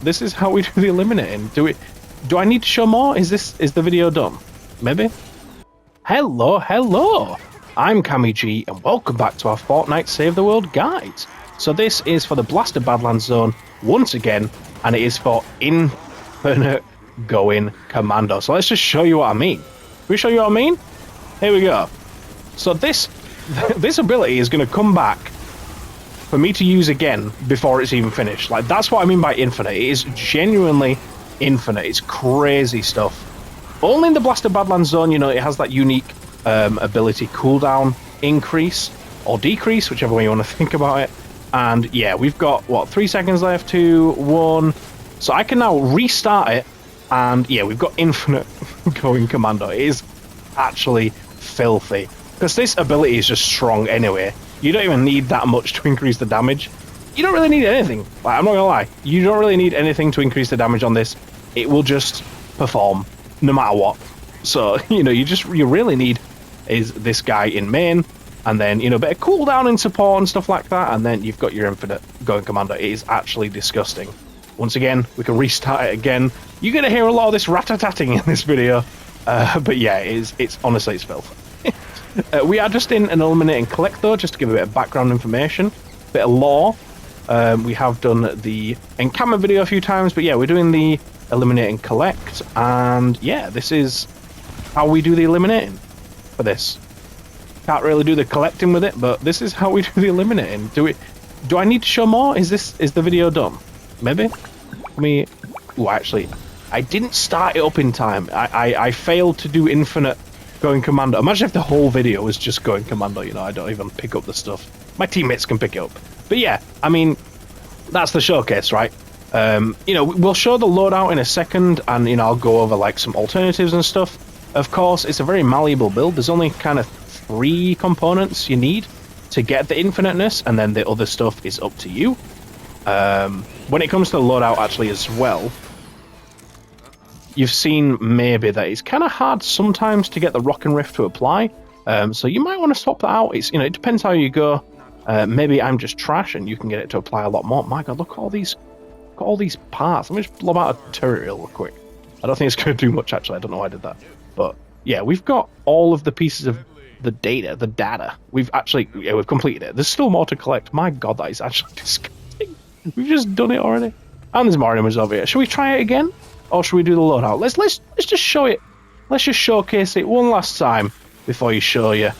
This is how we do the eliminating. Do I need to show more? Is the video done? Maybe? Hello. I'm CammyG and welcome back to our Fortnite Save the World guides. So this is for the Blasted Badlands Zone once again, and it is for Infinite Goin Commando. So let's just show you what I mean. Can we show you what I mean? Here we go. So this ability is going to come back for me to use again before it's even finished. Like, that's what I mean by infinite. It is genuinely infinite. It's crazy stuff. Only in the Blasted Badlands Zone, you know, it has that unique ability cooldown increase or decrease, whichever way you want to think about it. And yeah, we've got, what, 3 seconds left, 2, 1. So I can now restart it, and yeah, we've got infinite Goin Commando. It is actually filthy. Because this ability is just strong anyway. You don't even need that much to increase the damage. You don't really need anything. Like, I'm not gonna lie. You don't really need anything to increase the damage on this. It will just perform no matter what. So, you know, you really need is this guy in main, and then, you know, a bit of cooldown and support and stuff like that, and then you've got your infinite Goin Commando. It is actually disgusting. Once again, we can restart it again. You're gonna hear a lot of this rat-a-tatting in this video, but yeah, it's honestly, it's filth. We are just in an eliminate and collect though, just to give a bit of background information, a bit of lore. We have done the encampment video a few times, but yeah, we're doing the eliminate and collect, and yeah, this is how we do the eliminating for this. Can't really do the collecting with it, but this is how we do the eliminating. Do I need to show more? Is the video done? Maybe? Actually, I didn't start it up in time. I failed to do infinite Goin Commando. Imagine if the whole video was just Goin Commando, you know, I don't even pick up the stuff. My teammates can pick it up. But yeah, I mean, that's the showcase, right? You know, we'll show the loadout in a second, and, you know, I'll go over, like, some alternatives and stuff. Of course, it's a very malleable build. There's only kind of 3 components you need to get the infiniteness, and then the other stuff is up to you. When it comes to the loadout, actually, as well, you've seen maybe that it's kind of hard sometimes to get the Rock and Rift to apply, so you might want to swap that out. It's, you know, it depends how you go. Maybe I'm just trash and you can get it to apply a lot more. My god, look at all these parts. Let me just blow out a turret real quick. I don't think it's going to do much, actually. I don't know why I did that, but yeah, we've got all of the pieces of the data. We've completed it. There's still more to collect. My god, that is actually disgusting. We've just done it already, and there's more enemies over here. Should we try it again? Or should we do the loadout? Let's just show it. Let's just showcase it one last time before you show you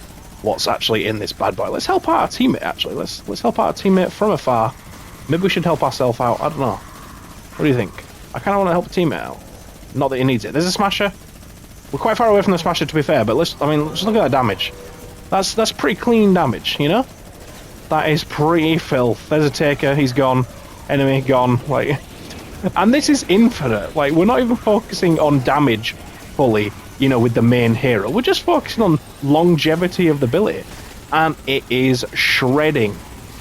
what's actually in this bad boy. Let's help out our teammate, actually. Let's help out our teammate from afar. Maybe we should help ourselves out. I don't know. What do you think? I kind of want to help a teammate out. Not that he needs it. There's a smasher. We're quite far away from the smasher, to be fair, but let's look at that damage. That's pretty clean damage, you know? That is pretty filth. There's a taker. He's gone. Enemy gone. Like... And this is infinite. Like, we're not even focusing on damage fully, you know, with the main hero. We're just focusing on longevity of the ability. And it is shredding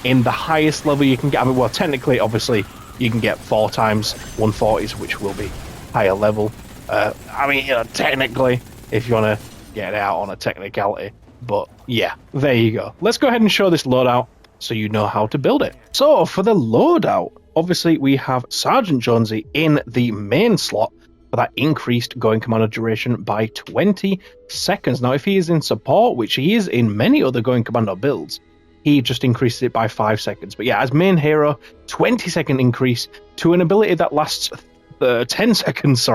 in the highest level you can get. I mean, well, technically, obviously, you can get 4 times 140s, which will be higher level. I mean, you know, technically, if you want to get it out on a technicality. But yeah, there you go. Let's go ahead and show this loadout so you know how to build it. So, for the loadout, obviously, we have Sergeant Jonesy in the main slot for that increased Goin Commando duration by 20 seconds. Now, if he is in support, which he is in many other Goin Commando builds, he just increases it by 5 seconds. But yeah, as main hero, 20-second increase to an ability that lasts 10 seconds,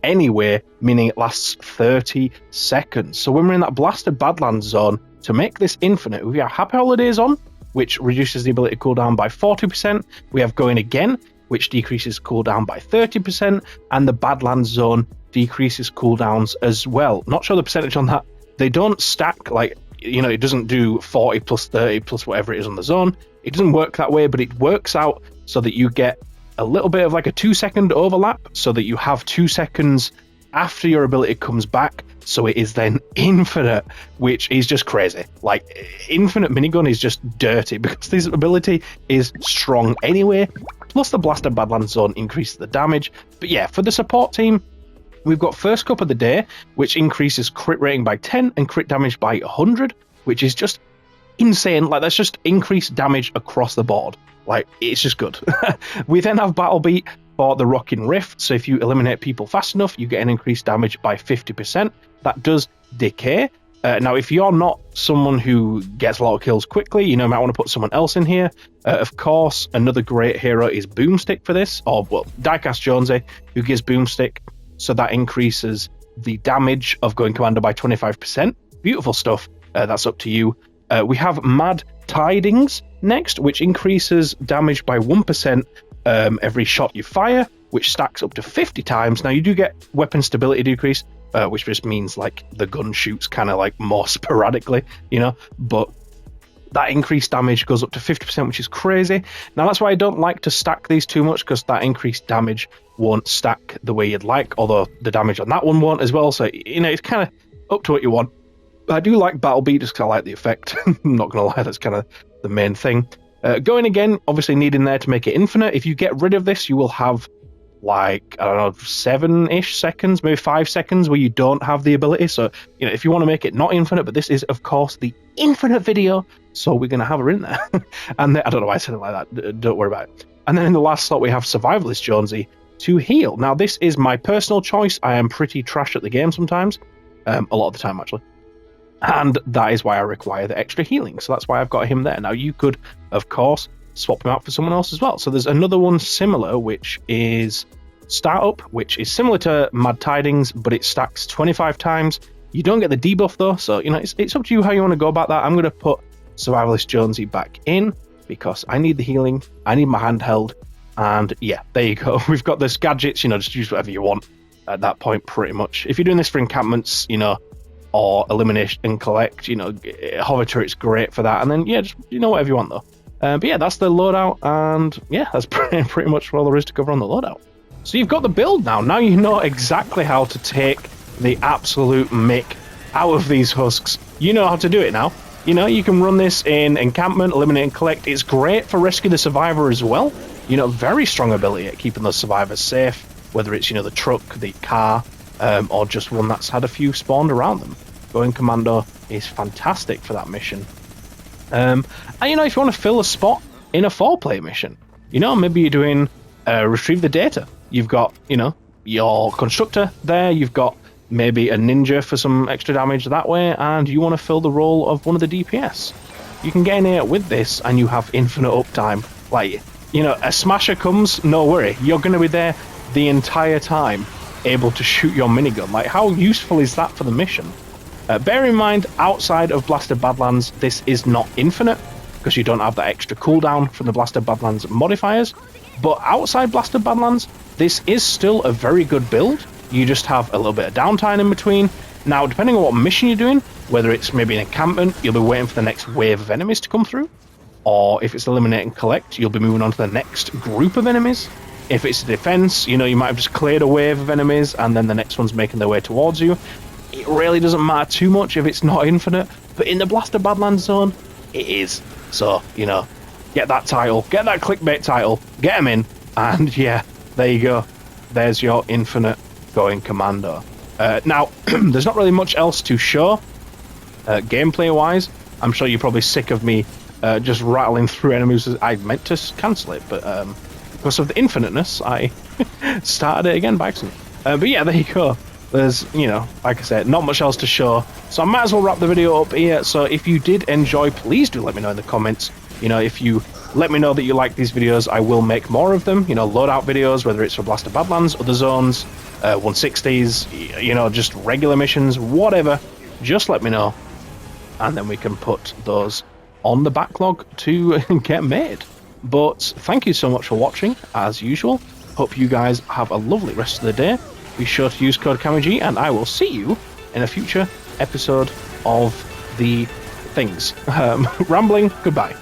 anyway, meaning it lasts 30 seconds. So when we're in that Blasted Badlands Zone, to make this infinite, we have Happy Holidays on, which reduces the ability cooldown by 40%. We have Going Again, which decreases cooldown by 30%, and the Badlands Zone decreases cooldowns as well. Not sure the percentage on that. They don't stack, like, you know, it doesn't do 40 plus 30 plus whatever it is on the zone. It doesn't work that way, but it works out so that you get a little bit of like a 2-second overlap, so that you have 2 seconds after your ability comes back. So it is then infinite, which is just crazy. Like, infinite minigun is just dirty because this ability is strong anyway. Plus the Blasted Badlands Zone increases the damage. But yeah, for the support team, we've got First Cup of the Day, which increases crit rating by 10 and crit damage by 100, which is just insane. Like, that's just increased damage across the board. Like, it's just good. We then have Battle Beat, for the Rocking Rift. So if you eliminate people fast enough, you get an increased damage by 50%. That does decay. Now, if you're not someone who gets a lot of kills quickly, you might want to put someone else in here. Of course, another great hero is Boomstick for this, or, well, Diecast Jonesy, who gives Boomstick, so that increases the damage of Goin Commando by 25%. Beautiful stuff. That's up to you. We have Mad Tidings next, which increases damage by 1% every shot you fire, which stacks up to 50 times. Now, you do get weapon stability decrease, which just means like the gun shoots kind of like more sporadically, but that increased damage goes up to 50%, which is crazy. Now, that's why I don't like to stack these too much, because that increased damage won't stack the way you'd like, although the damage on that one won't as well. So, it's kind of up to what you want. I do like Battle Beat just because I like the effect. I'm not going to lie, that's kind of the main thing. Going again, obviously needing there to make it infinite. If you get rid of this, you will have like, I don't know, 7-ish seconds, maybe 5 seconds where you don't have the ability. So, if you want to make it not infinite, but this is, of course, the infinite video, so we're going to have her in there. And then, I don't know why I said it like that, don't worry about it. And then in the last slot, we have Survivalist Jonesy to heal. Now, this is my personal choice. I am pretty trash at the game sometimes, a lot of the time, actually. And that is why I require the extra healing. So that's why I've got him there. Now, you could, of course, swap him out for someone else as well. So there's another one similar, which is Startup, which is similar to Mad Tidings, but it stacks 25 times. You don't get the debuff, though. So, it's up to you how you want to go about that. I'm going to put Survivalist Jonesy back in because I need the healing. I need my handheld. And yeah, there you go. We've got this gadgets, just use whatever you want at that point, pretty much. If you're doing this for encampments, or elimination and collect, hover turret's great for that. And then, yeah, just, whatever you want, though. But yeah, that's the loadout. And yeah, that's pretty much all there is to cover on the loadout. So you've got the build now. Now you know exactly how to take the absolute mick out of these husks. You know how to do it now. You can run this in encampment, eliminate and collect. It's great for Rescue the Survivor as well. Very strong ability at keeping those survivors safe, whether it's, the truck, the car, or just one that's had a few spawned around them. Goin Commando is fantastic for that mission. And if you want to fill a spot in a 4-player mission, maybe you're doing retrieve the data. You've got, your constructor there, you've got maybe a ninja for some extra damage that way, and you want to fill the role of one of the DPS. You can get in here with this and you have infinite uptime. Like, a smasher comes, no worry, you're going to be there the entire time, able to shoot your minigun. Like, how useful is that for the mission? Bear in mind, outside of Blasted Badlands, this is not infinite, because you don't have that extra cooldown from the Blasted Badlands modifiers. But outside Blasted Badlands, this is still a very good build. You just have a little bit of downtime in between. Now, depending on what mission you're doing, whether it's maybe an encampment, you'll be waiting for the next wave of enemies to come through. Or if it's eliminate and collect, you'll be moving on to the next group of enemies. If it's a defense, you might have just cleared a wave of enemies and then the next one's making their way towards you. It really doesn't matter too much if it's not infinite, but in the Blasted Badlands zone, it is. So, get that title, get that clickbait title, get them in, and yeah, there you go. There's your infinite Goin Commando. Now, there's not really much else to show, gameplay-wise. I'm sure you're probably sick of me just rattling through enemies. I meant to cancel it, but because of the infiniteness, I started it again by accident. But yeah, there you go. There's, like I said, not much else to show. So I might as well wrap the video up here. So if you did enjoy, please do let me know in the comments. If you let me know that you like these videos, I will make more of them. Loadout videos, whether it's for Blasted Badlands, other zones, 160s, just regular missions, whatever. Just let me know. And then we can put those on the backlog to get made. But thank you so much for watching, as usual. Hope you guys have a lovely rest of the day. Be sure to use code CammyG, and I will see you in a future episode of the things. Rambling, goodbye.